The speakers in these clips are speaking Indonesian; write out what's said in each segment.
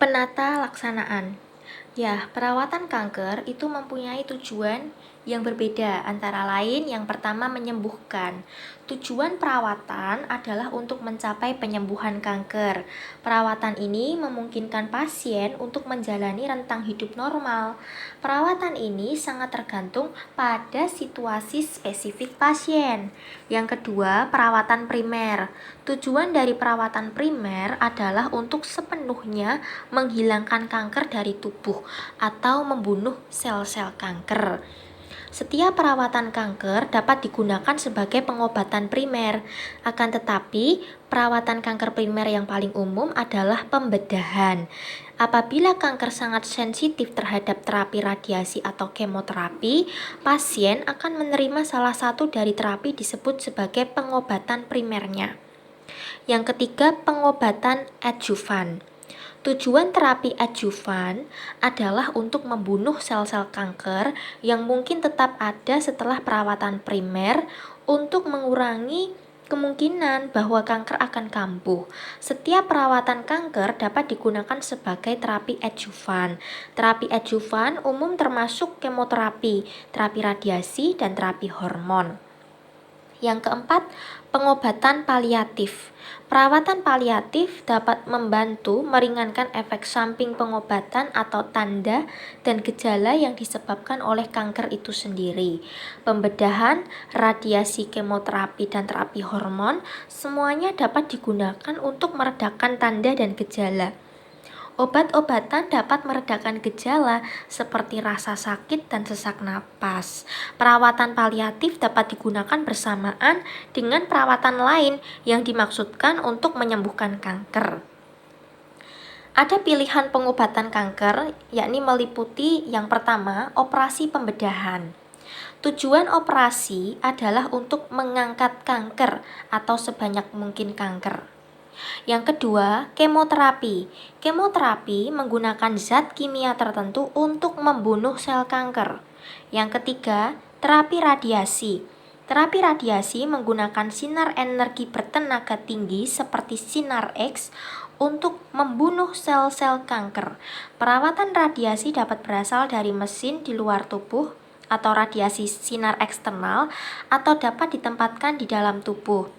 Penata laksanaan. Ya, perawatan kanker itu mempunyai tujuan yang berbeda, antara lain yang pertama menyembuhkan. Tujuan perawatan adalah untuk mencapai penyembuhan kanker. Perawatan ini memungkinkan pasien untuk menjalani rentang hidup normal. Perawatan ini sangat tergantung pada situasi spesifik pasien. Yang kedua, perawatan primer. Tujuan dari perawatan primer adalah untuk sepenuhnya menghilangkan kanker dari tubuh atau membunuh sel-sel kanker. Setiap perawatan kanker dapat digunakan sebagai pengobatan primer, akan tetapi perawatan kanker primer yang paling umum adalah pembedahan. Apabila kanker sangat sensitif terhadap terapi radiasi atau kemoterapi, pasien akan menerima salah satu dari terapi disebut sebagai pengobatan primernya. Yang ketiga, pengobatan adjuvan. Tujuan terapi adjuvan adalah untuk membunuh sel-sel kanker yang mungkin tetap ada setelah perawatan primer untuk mengurangi kemungkinan bahwa kanker akan kambuh. Setiap perawatan kanker dapat digunakan sebagai terapi adjuvan. Terapi adjuvan umum termasuk kemoterapi, terapi radiasi, dan terapi hormon. Yang keempat, pengobatan paliatif. Perawatan paliatif dapat membantu meringankan efek samping pengobatan atau tanda dan gejala yang disebabkan oleh kanker itu sendiri. Pembedahan, radiasi, kemoterapi, dan terapi hormon semuanya dapat digunakan untuk meredakan tanda dan gejala. Obat-obatan dapat meredakan gejala seperti rasa sakit dan sesak napas. Perawatan paliatif dapat digunakan bersamaan dengan perawatan lain yang dimaksudkan untuk menyembuhkan kanker. Ada pilihan pengobatan kanker, yakni meliputi yang pertama, operasi pembedahan. Tujuan operasi adalah untuk mengangkat kanker atau sebanyak mungkin kanker. Yang kedua, kemoterapi. Kemoterapi menggunakan zat kimia tertentu untuk membunuh sel kanker. Yang ketiga, terapi radiasi. Terapi radiasi menggunakan sinar energi bertenaga tinggi seperti sinar X untuk membunuh sel-sel kanker. Perawatan radiasi dapat berasal dari mesin di luar tubuh atau radiasi sinar eksternal atau dapat ditempatkan di dalam tubuh.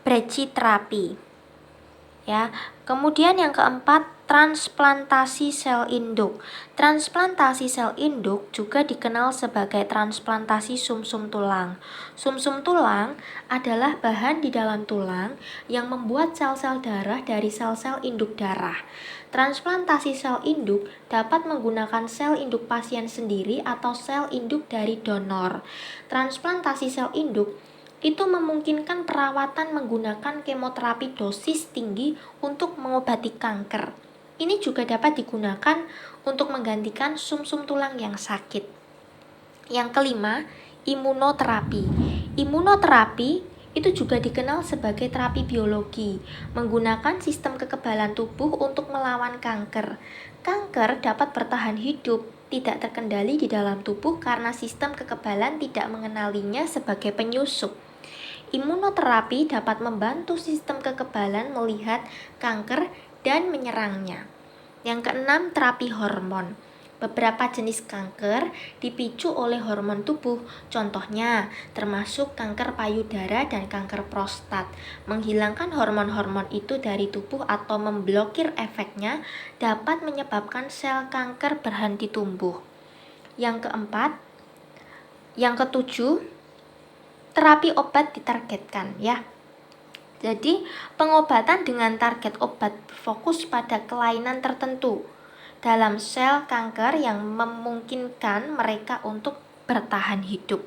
Brachytherapy. Ya, kemudian yang keempat, transplantasi sel induk. Transplantasi sel induk juga dikenal sebagai transplantasi sumsum tulang. Sumsum tulang adalah bahan di dalam tulang yang membuat sel-sel darah dari sel-sel induk darah. Transplantasi sel induk dapat menggunakan sel induk pasien sendiri atau sel induk dari donor. Transplantasi sel induk itu memungkinkan perawatan menggunakan kemoterapi dosis tinggi untuk mengobati kanker. Ini juga dapat digunakan untuk menggantikan sumsum tulang yang sakit. Yang kelima, imunoterapi. Imunoterapi itu juga dikenal sebagai terapi biologi, menggunakan sistem kekebalan tubuh untuk melawan kanker. Kanker dapat bertahan hidup, tidak terkendali di dalam tubuh karena sistem kekebalan tidak mengenalinya sebagai penyusup. Imunoterapi dapat membantu sistem kekebalan melihat kanker dan menyerangnya. Yang keenam, terapi hormon. Beberapa jenis kanker dipicu oleh hormon tubuh, contohnya termasuk kanker payudara dan kanker prostat. Menghilangkan hormon-hormon itu dari tubuh atau memblokir efeknya dapat menyebabkan sel kanker berhenti tumbuh. Yang ketujuh, terapi obat ditargetkan ya. Jadi, pengobatan dengan target obat fokus pada kelainan tertentu dalam sel kanker yang memungkinkan mereka untuk bertahan hidup.